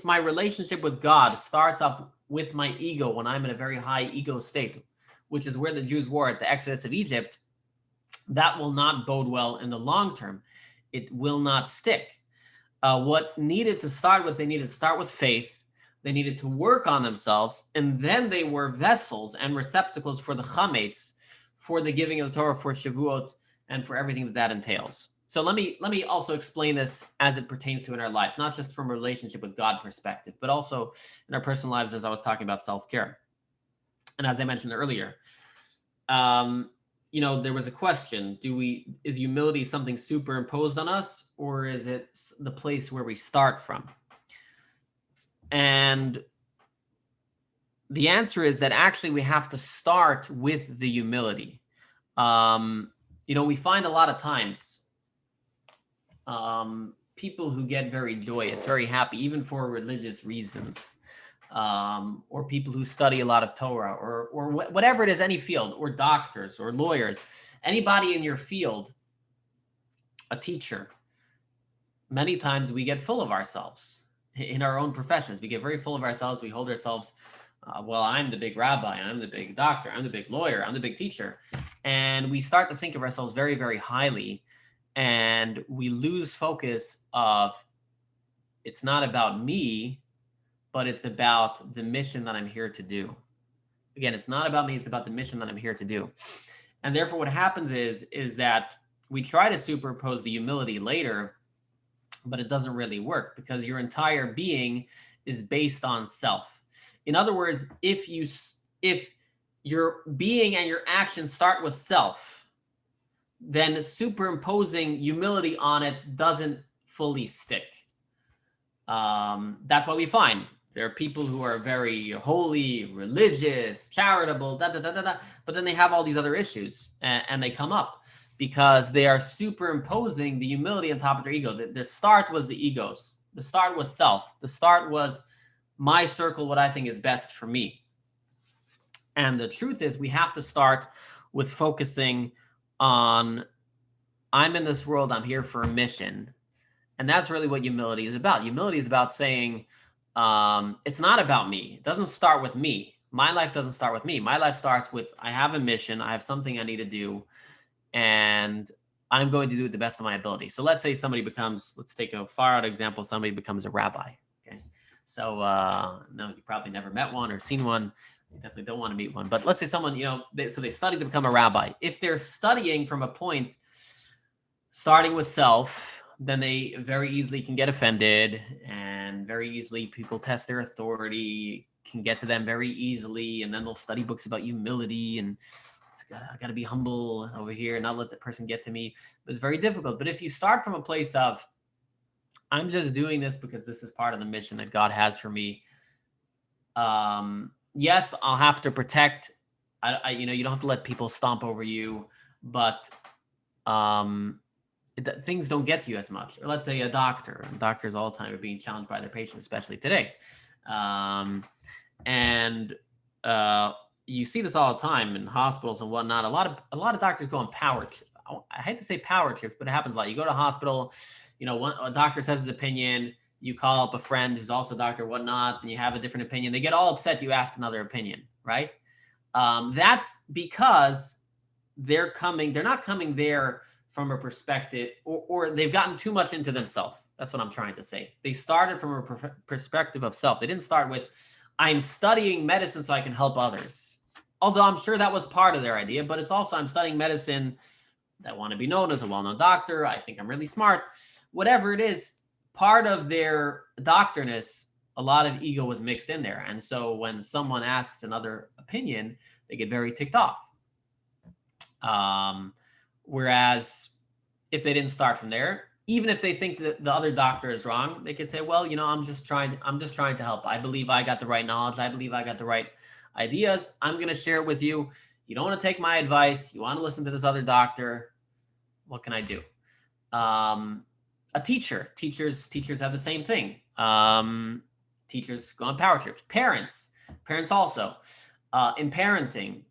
my relationship with God starts off with my ego when I'm in a very high ego state, which is where the Jews were at the Exodus of Egypt, that will not bode well in the long term. It will not stick. What needed to start with, they needed to start with faith. They needed to work on themselves, and then they were vessels and receptacles for the chametz, for the giving of the Torah, for Shavuot, and for everything that entails. So let me also explain this as it pertains to in our lives, not just from a relationship with God perspective, but also in our personal lives, as I was talking about self-care. And as I mentioned earlier, there was a question: is humility something superimposed on us, or is it the place where we start from? And the answer is that actually we have to start with the humility. We find a lot of times people who get very joyous, very happy, even for religious reasons, or people who study a lot of Torah, or whatever it is, any field, or doctors or lawyers, anybody in your field, a teacher. Many times we get full of ourselves in our own professions. We get very full of ourselves. We hold ourselves, well, I'm the big rabbi, I'm the big doctor, I'm the big lawyer, I'm the big teacher. And we start to think of ourselves very, very highly. And we lose focus of, it's not about me, but it's about the mission that I'm here to do. Again, it's not about me, it's about the mission that I'm here to do. And therefore what happens is that we try to superimpose the humility later, but it doesn't really work because your entire being is based on self. In other words, if your being and your actions start with self, then superimposing humility on it doesn't fully stick. That's what we find. There are people who are very holy, religious, charitable, but then they have all these other issues and they come up because they are superimposing the humility on top of their ego. The start was the egos. The start was self. The start was my circle, what I think is best for me. And the truth is we have to start with focusing on, I'm in this world, I'm here for a mission. And that's really what humility is about. Humility is about saying, it's not about me. It doesn't start with me. My life doesn't start with me. My life starts with, I have a mission. I have something I need to do. And I'm going to do it the best of my ability. So let's say somebody becomes, let's take a far out example. Somebody becomes a rabbi. Okay. So, no, you probably never met one or seen one. You definitely don't want to meet one. But let's say someone, they study to become a rabbi. If they're studying from a point starting with self, then they very easily can get offended, and very easily people test their authority, can get to them very easily, and then they'll study books about humility and I got to be humble over here and not let the person get to me. It's very difficult. But if you start from a place of, I'm just doing this because this is part of the mission that God has for me. Yes, I'll have to protect. You don't have to let people stomp over you, but things don't get to you as much. Or let's say a doctor. Doctors all the time are being challenged by their patients, especially today. And you see this all the time in hospitals and whatnot. A lot of doctors go on I hate to say power trips, but it happens a lot. You go to a hospital, a doctor says his opinion. You call up a friend who's also a doctor, whatnot, and you have a different opinion. They get all upset. You ask another opinion, right? That's because they're not coming there from a perspective, or they've gotten too much into themselves. That's what I'm trying to say. They started from a perspective of self. They didn't start with, I'm studying medicine so I can help others. Although I'm sure that was part of their idea, but it's also, I'm studying medicine. I want to be known as a well-known doctor. I think I'm really smart. Whatever it is, part of their doctrine is a lot of ego was mixed in there. And so when someone asks another opinion, they get very ticked off. Whereas if they didn't start from there, even if they think that the other doctor is wrong, they could say, well, I'm just trying to help. I believe I got the right knowledge. I believe I got the right ideas. I'm going to share it with you. You don't want to take my advice. You want to listen to this other doctor. What can I do? A teachers have the same thing. Teachers go on power trips. Parents also. In parenting,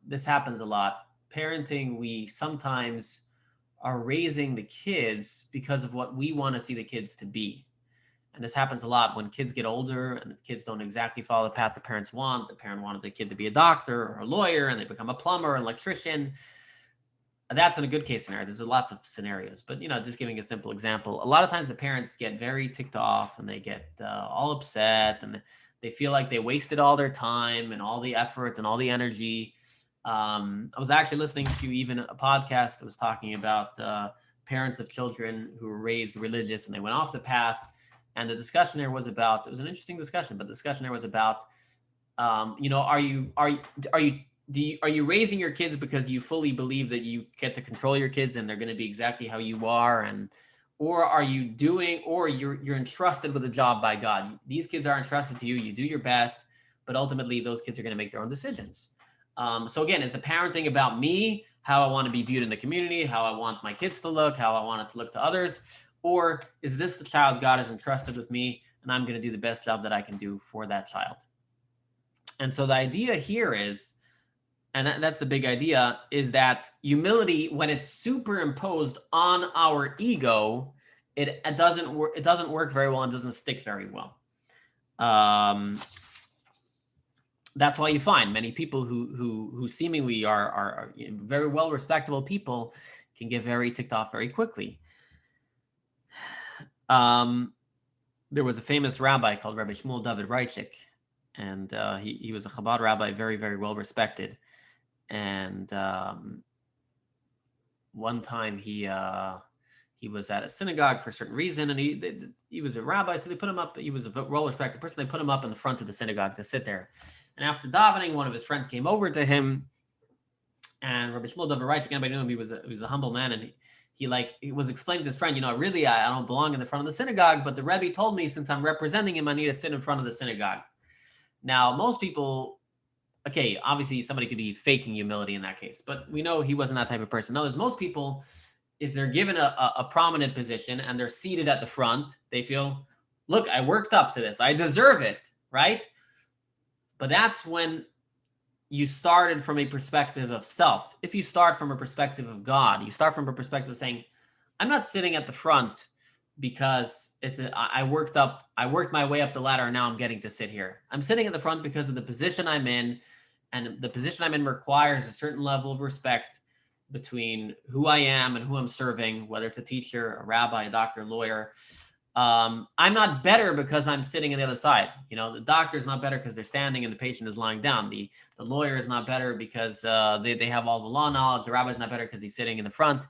this happens a lot. Parenting, we sometimes are raising the kids because of what we want to see the kids to be. And this happens a lot when kids get older and the kids don't exactly follow the path the parents want. The parent wanted the kid to be a doctor or a lawyer, and they become a plumber, an electrician. That's in a good case scenario. There's lots of scenarios, but just giving a simple example. A lot of times the parents get very ticked off and they get all upset, and they feel like they wasted all their time and all the effort and all the energy. I was actually listening to even a podcast that was talking about parents of children who were raised religious and they went off the path. And the discussion there was about, it was an interesting discussion, but the discussion there was about, are you raising your kids because you fully believe that you get to control your kids and they're going to be exactly how you are, or are you doing, or you're entrusted with a job by God? These kids are entrusted to you. You do your best, but ultimately those kids are going to make their own decisions. So again, is the parenting about me, how I want to be viewed in the community, how I want my kids to look, how I want it to look to others? Or is this the child God has entrusted with me, and I'm going to do the best job that I can do for that child? And so the idea here is, and that's the big idea, is that humility, when it's superimposed on our ego, it doesn't work very well and doesn't stick very well. That's why you find many people who seemingly are very well respectable people can get very ticked off very quickly. There was a famous rabbi called Rabbi Shmuel David Reitschik, and he was a Chabad rabbi, very, very well respected. And one time he was at a synagogue for a certain reason, and he was a rabbi, so they put him up. He was a well-respected person. They put him up in the front of the synagogue to sit there. And after davening, one of his friends came over to him, and Rabbi Shmuel David Reitschik, anybody knew him, he was a humble man, and he was explaining to his friend, really, I don't belong in the front of the synagogue, but the Rebbe told me since I'm representing him, I need to sit in front of the synagogue. Now, most people, okay, obviously somebody could be faking humility in that case, but we know he wasn't that type of person. No, there's most people, if they're given a prominent position and they're seated at the front, they feel, look, I worked up to this. I deserve it, right? But that's when you started from a perspective of self. If you start from a perspective of God, you start from a perspective of saying, I'm not sitting at the front because I worked my way up the ladder and now I'm getting to sit here. I'm sitting at the front because of the position I'm in, and the position I'm in requires a certain level of respect between who I am and who I'm serving, whether it's a teacher, a rabbi, a doctor, a lawyer. I'm not better because I'm sitting on the other side. The doctor is not better because they're standing and the patient is lying down. The lawyer is not better because they have all the law knowledge. The rabbi is not better because he's sitting in the front.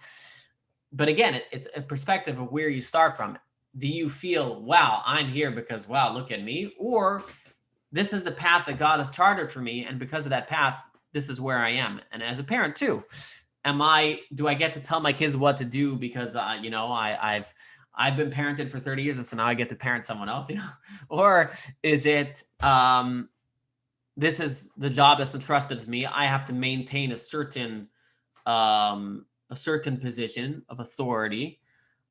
But again, it's a perspective of where you start from. Do you feel, wow, I'm here because, wow, look at me? Or this is the path that God has charted for me, and because of that path, this is where I am. And as a parent too, do I get to tell my kids what to do because I've been parented for 30 years, and so now I get to parent someone else, Or is it, this is the job that's entrusted to me. I have to maintain a certain a certain position of authority.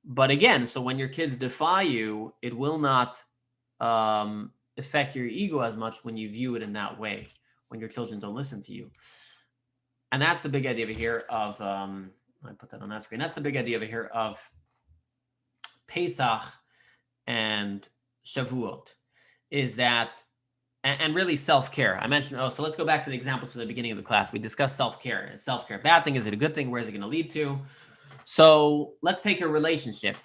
But again, so when your kids defy you, it will not affect your ego as much when you view it in that way, when your children don't listen to you. And that's the big idea over here of, I put that on that screen. That's the big idea over here of Pesach and Shavuot, is that, and really self-care. I mentioned, so let's go back to the examples from the beginning of the class. We discussed self-care. Is self-care a bad thing? Is it a good thing? Where is it going to lead to? So let's take a relationship.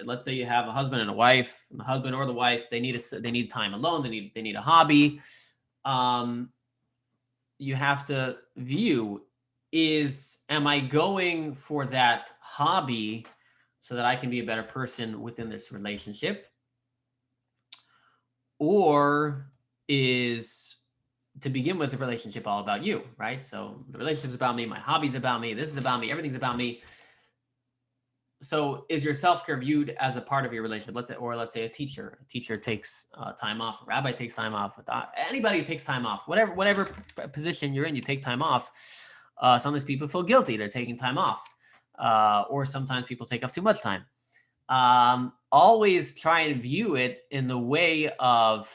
Let's say you have a husband and a wife. And the husband or the wife, they need time alone. They need a hobby. You have to view, am I going for that hobby so that I can be a better person within this relationship? Or is, to begin with, the relationship all about you, right? So the relationship's about me, my hobby's about me, this is about me, everything's about me. So is your self-care viewed as a part of your relationship? Let's say a teacher takes time off, a rabbi takes time off, anybody who takes time off, whatever position you're in, you take time off. Sometimes people feel guilty, they're taking time off. Or sometimes people take off too much time. Always try and view it in the way of,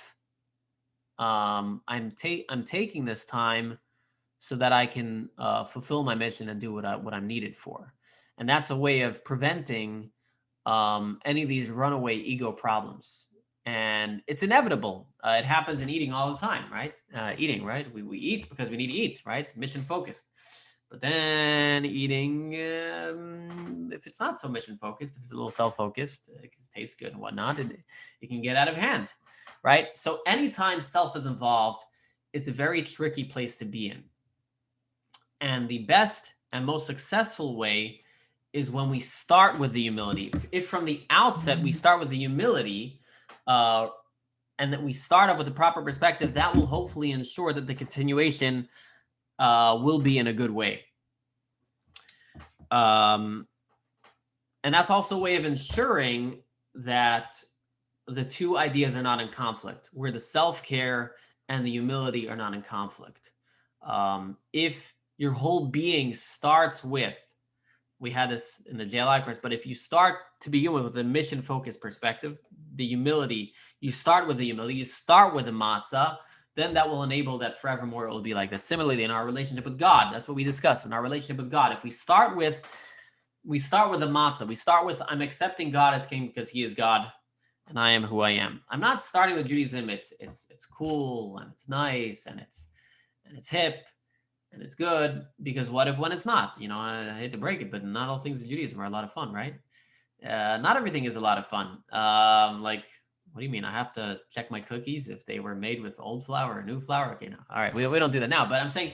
I'm taking this time so that I can fulfill my mission and do what I'm needed for. And that's a way of preventing any of these runaway ego problems. And it's inevitable. It happens in eating all the time, right? Eating, right? We eat because we need to eat, right? Mission focused. But then eating, if it's not so mission focused, if it's a little self-focused, it tastes good and whatnot, it can get out of hand, right? So anytime self is involved, it's a very tricky place to be in. And the best and most successful way is when we start with the humility. If from the outset we start with the humility, and that we start off with the proper perspective, that will hopefully ensure that the continuation will be in a good way. And that's also a way of ensuring that the two ideas are not in conflict, where the self-care and the humility are not in conflict. If your whole being starts with, we had this in the JLI course, but if you start to begin with a mission-focused perspective, the humility, you start with the humility, you start with the matzah, then that will enable that forevermore it will be like that. Similarly, in our relationship with God, that's what we discussed in our relationship with God. If we start with the matzah, we start with, I'm accepting God as king because he is God and I am who I am. I'm not starting with Judaism. It's cool and it's nice and it's hip and it's good, because what if when it's not? I hate to break it, but not all things in Judaism are a lot of fun, right? Not everything is a lot of fun. Like, what do you mean? I have to check my cookies if they were made with old flour or new flour? Okay, no. All right, we don't do that now. But I'm saying,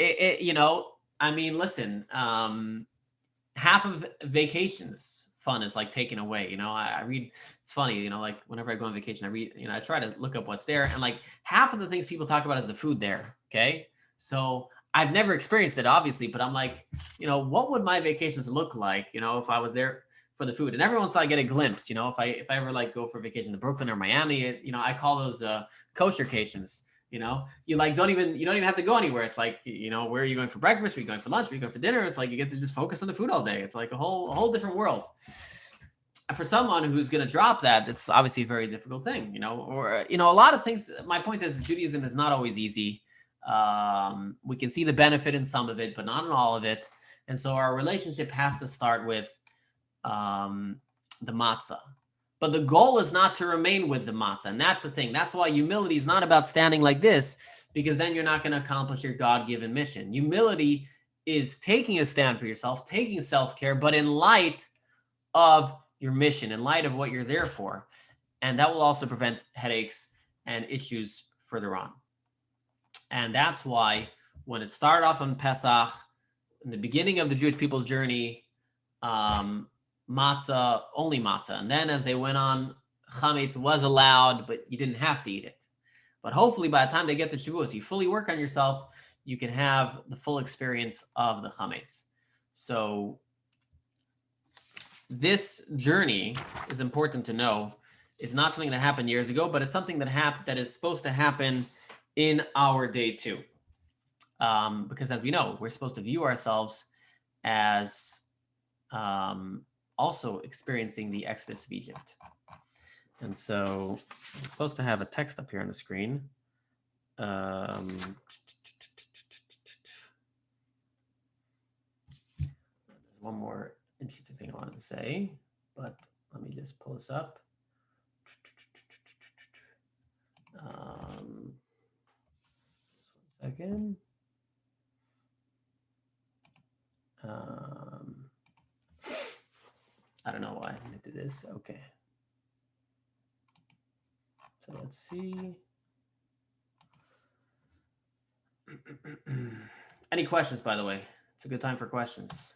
listen, half of vacations fun is like taken away. I read, it's funny, like whenever I go on vacation, I read, I try to look up what's there. And like half of the things people talk about is the food there. Okay. So I've never experienced it, obviously, but I'm like, what would my vacations look like, if I was there for the food? And every once in a while I get a glimpse, if I ever like go for vacation to Brooklyn or Miami, I call those kosher-cations. You like don't even have to go anywhere. It's like, where are you going for breakfast? Where are you going for lunch? Where are you going for dinner? It's like you get to just focus on the food all day. It's like a whole different world. And for someone who's going to drop that, it's obviously a very difficult thing, or a lot of things. My point is, Judaism is not always easy. We can see the benefit in some of it, but not in all of it. And so our relationship has to start with the matzah. But the goal is not to remain with the matzah. And that's the thing. That's why humility is not about standing like this, because then you're not going to accomplish your God-given mission. Humility is taking a stand for yourself, taking self-care, but in light of your mission, in light of what you're there for. And that will also prevent headaches and issues further on. And that's why when it started off on Pesach, in the beginning of the Jewish people's journey, matzah, only matzah. And then as they went on, chametz was allowed, but you didn't have to eat it. But hopefully by the time they get to Shavuos, you fully work on yourself, you can have the full experience of the chametz. So this journey is important to know. It's not something that happened years ago, but it's something that is supposed to happen in our day too. Because as we know, we're supposed to view ourselves as also experiencing the Exodus of Egypt. And so I'm supposed to have a text up here on the screen. One more interesting thing I wanted to say, but let me just pull this up. Just 1 second. I don't know why I did this. Okay. So let's see. Any questions, by the way? It's a good time for questions.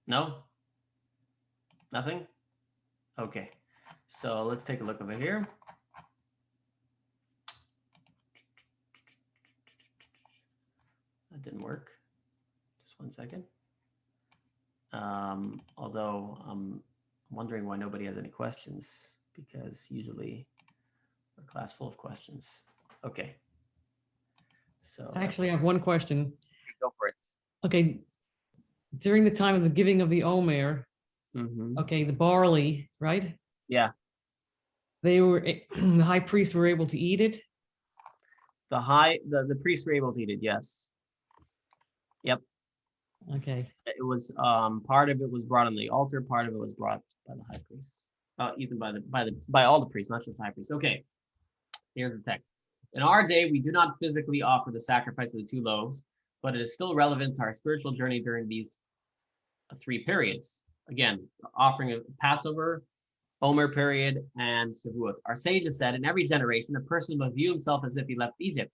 No? Nothing? Okay. So let's take a look over here. That didn't work. Just 1 second. Although I'm wondering why nobody has any questions, because usually we're a class full of questions. Okay. So I actually have one question. Go for it. Okay. During the time of the giving of the Omer, okay, the barley, right? Yeah. They were, the high priests were able to eat it. The priests were able to eat it, yes. Yep. Okay. It was part of it was brought on the altar, part of it was brought by the high priest. Even by all the priests, not just the high priest. Okay. Here's the text. In our day, we do not physically offer the sacrifice of the 2 loaves, but it is still relevant to our spiritual journey during these 3 periods. Again, offering of Passover, Omer period, and Shavuot. Our sages said, in every generation, a person must view himself as if he left Egypt.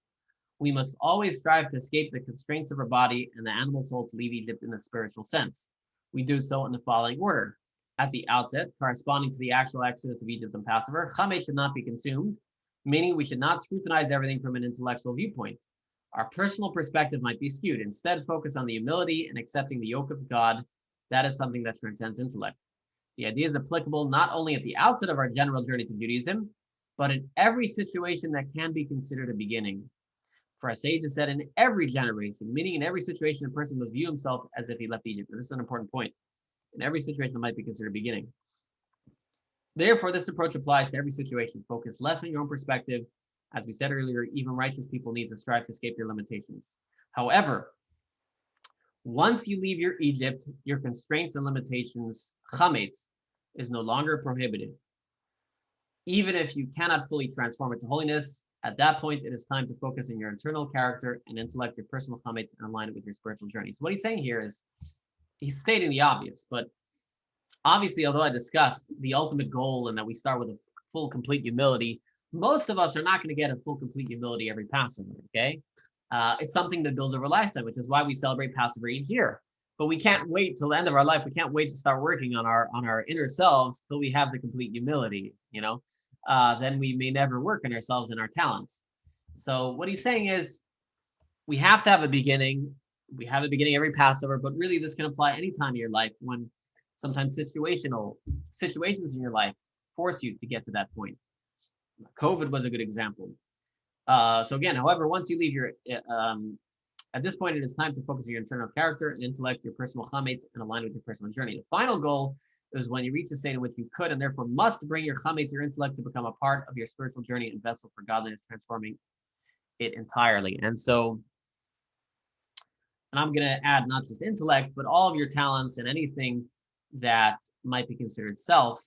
We must always strive to escape the constraints of our body and the animal soul to leave Egypt in a spiritual sense. We do so in the following order. At the outset, corresponding to the actual exodus of Egypt on Passover, chametz should not be consumed, meaning we should not scrutinize everything from an intellectual viewpoint. Our personal perspective might be skewed. Instead, focus on the humility and accepting the yoke of God. That is something that transcends intellect. The idea is applicable not only at the outset of our general journey to Judaism, but in every situation that can be considered a beginning. For our sages said, in every generation, meaning in every situation, a person must view himself as if he left Egypt. And this is an important point. In every situation, it might be considered a beginning. Therefore, this approach applies to every situation. Focus less on your own perspective. As we said earlier, even righteous people need to strive to escape their limitations. However, once you leave your Egypt, your constraints and limitations, chametz, is no longer prohibited. Even if you cannot fully transform it to holiness, at that point, it is time to focus on your internal character and intellect, your personal chametz, and align it with your spiritual journey. So what he's saying here is, he's stating the obvious, but obviously, although I discussed the ultimate goal and that we start with a full, complete humility, most of us are not going to get a full, complete humility every Passover, okay? It's something that builds over a lifetime, which is why we celebrate Passover each year. But we can't wait till the end of our life. We can't wait to start working on our inner selves till we have the complete humility, you know? Then we may never work on ourselves and our talents. So what he's saying is, we have to have a beginning. We have a beginning every Passover, but really this can apply any time in your life when sometimes situations in your life force you to get to that point. COVID was a good example. So again, however, once you leave your, at this point, it is time to focus on your internal character and intellect, your personal chametz, and align with your personal journey. The final goal is when you reach the state in which you could and therefore must bring your chametz, your intellect, to become a part of your spiritual journey and vessel for godliness, transforming it entirely. And so, and I'm going to add not just intellect, but all of your talents and anything that might be considered self,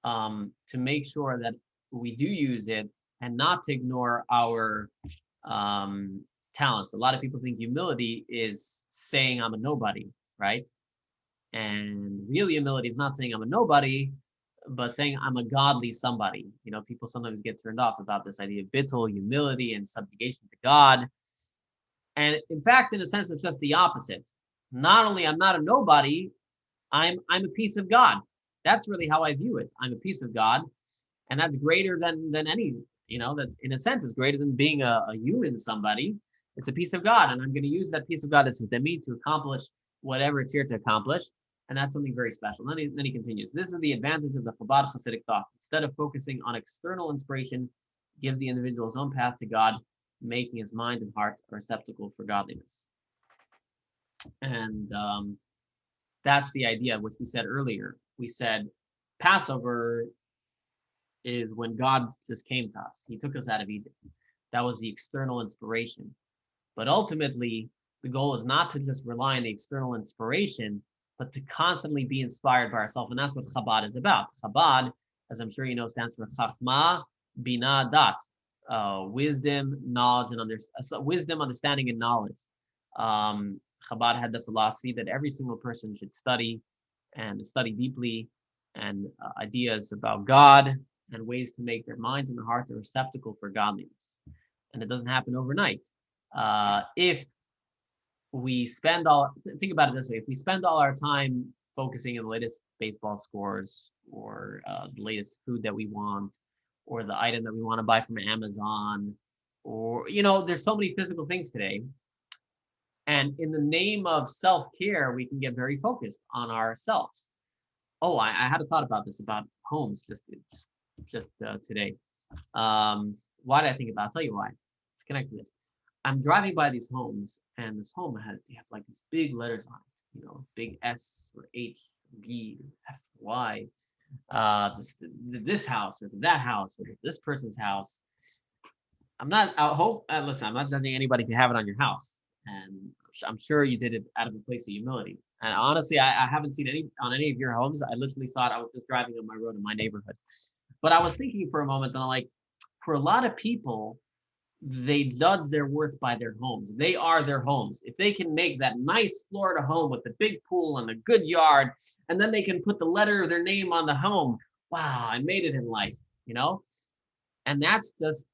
to make sure that we do use it and not to ignore our talents. A lot of people think humility is saying I'm a nobody, right? And real humility is not saying I'm a nobody, but saying I'm a godly somebody. You know, people sometimes get turned off about this idea of bittul, humility, and subjugation to God. And in fact, in a sense, it's just the opposite. Not only I'm not a nobody, I'm a piece of God. That's really how I view it. I'm a piece of God, and that's greater than any, you know, that in a sense is greater than being a human somebody. It's a piece of God, and I'm going to use that piece of God that's within me to accomplish whatever it's here to accomplish, and that's something very special. Then he continues. This is the advantage of the Chabad Hasidic thought. Instead of focusing on external inspiration, gives the individual his own path to God, making his mind and heart a receptacle for godliness. And that's the idea, which we said earlier. We said Passover is when God just came to us. He took us out of Egypt. That was the external inspiration. But ultimately, the goal is not to just rely on the external inspiration, but to constantly be inspired by ourselves. And that's what Chabad is about. Chabad, as I'm sure you know, stands for Chachma, Bina, Dat. Wisdom, knowledge, and wisdom, understanding, and knowledge. Chabad had the philosophy that every single person should study and study deeply, and ideas about God and ways to make their minds and their hearts a receptacle for godliness. And it doesn't happen overnight. If we spend think about it this way, if we spend all our time focusing on the latest baseball scores or the latest food that we want, or the item that we want to buy from Amazon, or, there's so many physical things today. And in the name of self-care, we can get very focused on ourselves. Oh, I had a thought about this, about homes just today. Why did I think about it? I'll tell you why. Let's connect to this. I'm driving by these homes, and this home they have like these big letters on it, big S or H, B, F, Y. This house or that house or this person's house. Listen, I'm not judging anybody if you have it on your house, and I'm sure you did it out of a place of humility. And honestly, I haven't seen any of your homes. I literally thought I was just driving on my road in my neighborhood. But I was thinking for a moment, and I'm like, for a lot of people, they judge their worth by their homes. They are their homes. If they can make that nice Florida home with the big pool and a good yard, and then they can put the letter of their name on the home, wow, I made it in life, And that's just,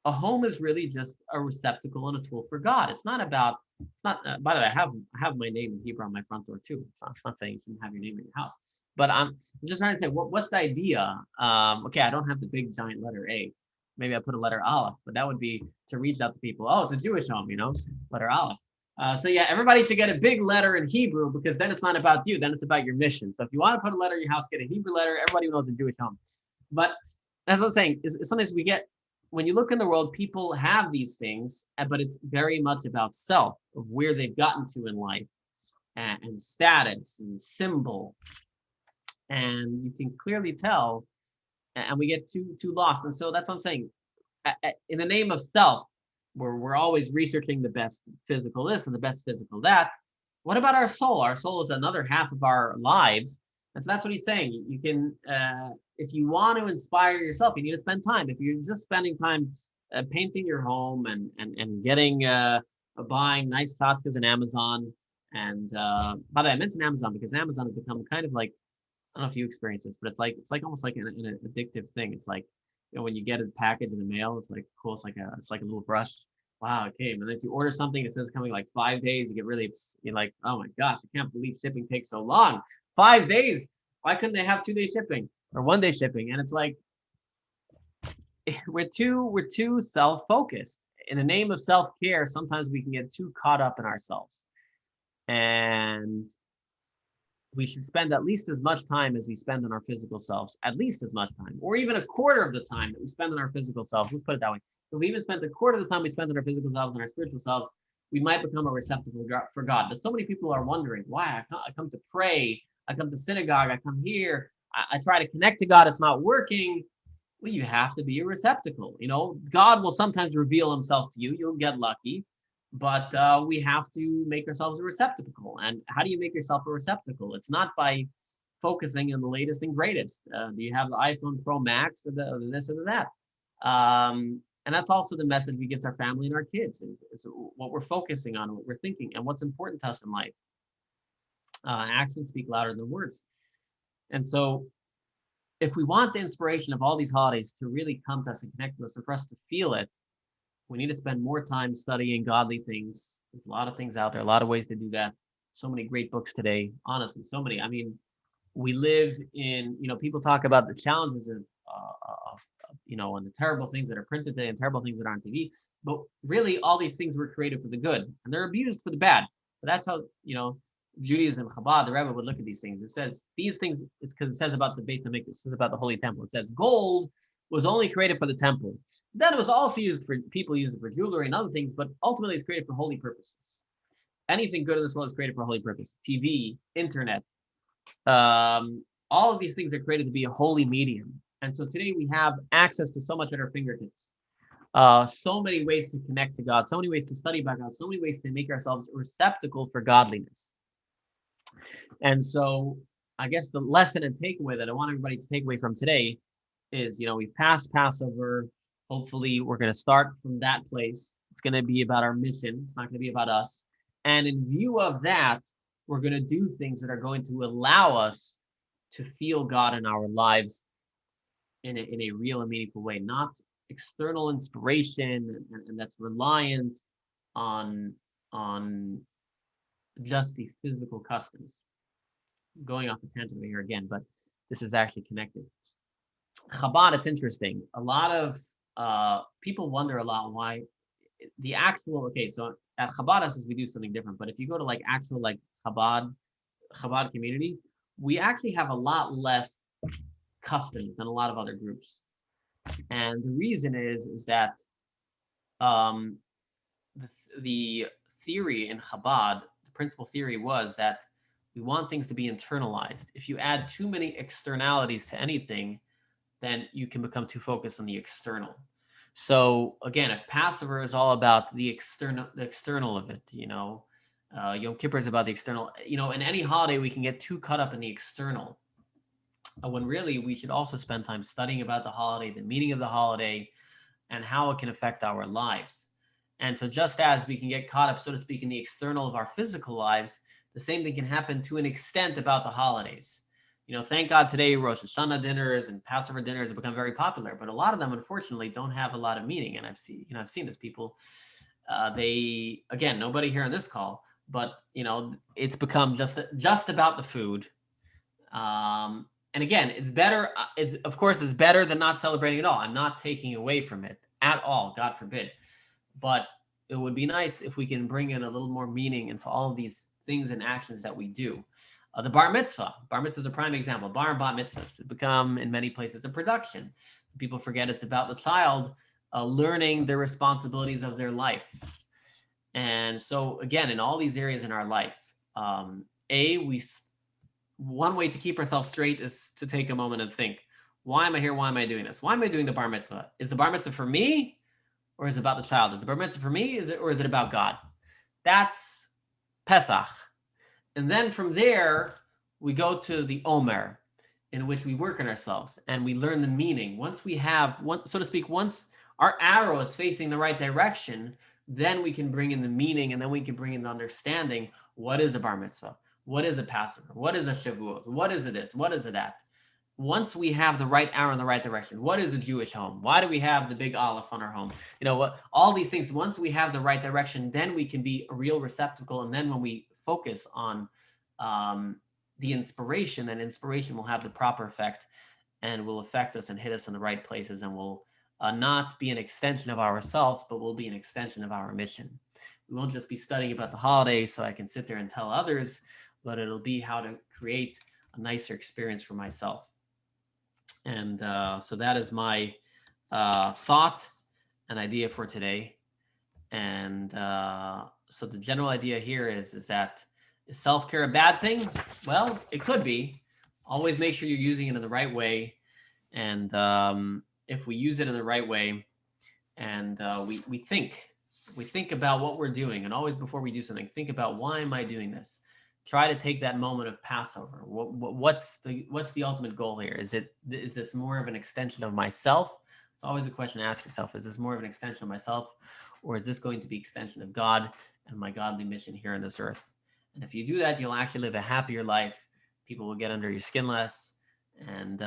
a home is really just a receptacle and a tool for God. By the way, I have my name in Hebrew on my front door too. It's not saying you shouldn't have your name in your house, but I'm just trying to say, what's the idea? Okay, I don't have the big giant letter A. Maybe I put a letter Aleph, but that would be to reach out to people. Oh, it's a Jewish home, letter Aleph. So yeah, everybody should get a big letter in Hebrew, because then it's not about you, then it's about your mission. So if you want to put a letter in your house, get a Hebrew letter. Everybody knows a Jewish home. But as I was saying, is sometimes when you look in the world, people have these things, but it's very much about self, of where they've gotten to in life, and status and symbol. And you can clearly tell, and we get too lost. And so that's what I'm saying. In the name of self, we're always researching the best physical this and the best physical that. What about our soul? Our soul is another half of our lives. And so that's what he's saying. You can, if you want to inspire yourself, you need to spend time. If you're just spending time painting your home and getting, buying nice tchotchkes on Amazon. And by the way, I mentioned Amazon because Amazon has become kind of like, I don't know if you experience this, but it's like almost like an addictive thing. It's like, when you get a package in the mail, it's like cool. It's like a little brush. Wow, it came. And then if you order something, it says coming like 5 days. You're like, oh my gosh, I can't believe shipping takes so long. 5 days. Why couldn't they have 2-day shipping or 1-day shipping? And it's like, we're too self-focused. In the name of self-care, sometimes we can get too caught up in ourselves. And we should spend at least as much time as we spend on our physical selves, at least as much time, or even a quarter of the time that we spend on our physical selves. Let's put it that way. If we even spent a quarter of the time we spend on our physical selves and our spiritual selves, we might become a receptacle for God. But so many people are wondering, why? I come to pray, I come to synagogue, I come here, I try to connect to God, it's not working. Well, you have to be a receptacle. God will sometimes reveal himself to you. You'll get lucky. But we have to make ourselves a receptacle. And how do you make yourself a receptacle? It's not by focusing on the latest and greatest. Do you have the iPhone Pro Max or the this or the that? And that's also the message we give to our family and our kids, is what we're focusing on, what we're thinking, and what's important to us in life. Actions speak louder than words. And so if we want the inspiration of all these holidays to really come to us and connect with us, and for us to feel it, we need to spend more time studying godly things. There's a lot of things out there, a lot of ways to do that. So many great books today, honestly, so many. I mean, we live in, people talk about the challenges of and the terrible things that are printed today and terrible things that are on TV. But really, all these things were created for the good, and they're abused for the bad. But that's how, Judaism, Chabad, the Rebbe would look at these things. It says these things, it's because it says about the Beit HaMikdash, it says about the Holy Temple. It says gold was only created for the temple. Then it was also used for, people use it for jewelry and other things, but ultimately it's created for holy purposes. anything good in this world is created for a holy purpose. TV, internet, all of these things are created to be a holy medium. And so today we have access to so much at our fingertips. So many ways to connect to God, so many ways to study about God, so many ways to make ourselves a receptacle for godliness. And so I guess the lesson and takeaway that I want everybody to take away from today is, we've passed Passover. Hopefully we're going to start from that place. It's going to be about our mission. It's not going to be about us. And in view of that, we're going to do things that are going to allow us to feel God in our lives in a real and meaningful way, not external inspiration and that's reliant on just the physical customs. Going off the tangent here again, but this is actually connected. Chabad, it's interesting. A lot of people wonder a lot why the actual, so at Chabad says we do something different, but if you go to actual Chabad community, we actually have a lot less customs than a lot of other groups. And the reason is that the theory in Chabad, the principal theory was that we want things to be internalized. If you add too many externalities to anything, then you can become too focused on the external. So again, if Passover is all about the external of it, Yom Kippur is about the external, in any holiday, we can get too caught up in the external. When really we should also spend time studying about the holiday, the meaning of the holiday, and how it can affect our lives. And so just as we can get caught up, so to speak, in the external of our physical lives, the same thing can happen to an extent about the holidays. Thank God today Rosh Hashanah dinners and Passover dinners have become very popular, but a lot of them, unfortunately, don't have a lot of meaning. And I've seen this. People, nobody here on this call, but it's become just about the food. And again, it's better. It's better than not celebrating at all. I'm not taking away from it at all, God forbid. But it would be nice if we can bring in a little more meaning into all of these things and actions that we do. The bar mitzvah. Bar mitzvah is a prime example. Bar and bat mitzvahs have become, in many places, a production. People forget it's about the child learning the responsibilities of their life. And so, again, in all these areas in our life, one way to keep ourselves straight is to take a moment and think, why am I here? Why am I doing this? Why am I doing the bar mitzvah? Is the bar mitzvah for me, or is it about the child? Is the bar mitzvah for me, or is it about God? That's Pesach. And then from there, we go to the Omer, in which we work on ourselves and we learn the meaning. Once our arrow is facing the right direction, then we can bring in the meaning, and then we can bring in the understanding. What is a bar mitzvah? What is a Passover? What is a Shavuot? What is it this? What is it that? Once we have the right arrow in the right direction, what is a Jewish home? Why do we have the big olive on our home? All these things, once we have the right direction, then we can be a real receptacle. And then when we focus on the inspiration, then inspiration will have the proper effect and will affect us and hit us in the right places, and will not be an extension of ourselves, but will be an extension of our mission. We won't just be studying about the holidays so I can sit there and tell others, but it'll be how to create a nicer experience for myself. And so that is my thought and idea for today. And so the general idea here is that, is self-care a bad thing? Well, it could be. Always make sure you're using it in the right way. And if we use it in the right way, and we think about what we're doing, and always before we do something, think about, why am I doing this? Try to take that moment of Passover. What's the ultimate goal here? Is this more of an extension of myself? It's always a question to ask yourself. Is this more of an extension of myself, or is this going to be extension of God and my godly mission here on this earth? And if you do that, you'll actually live a happier life. People will get under your skin less, and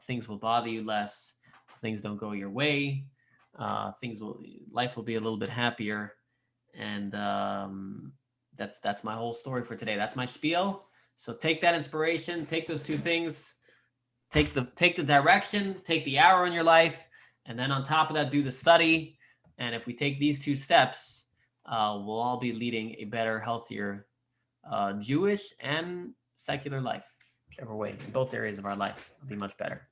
things will bother you less. Things don't go your way. Life will be a little bit happier. And that's my whole story for today. That's my spiel. So take that inspiration, take those two things, take the direction, take the arrow in your life, and then on top of that, do the study. And if we take these two steps, we'll all be leading a better, healthier Jewish and secular life, whichever way, in both areas of our life, will be much better.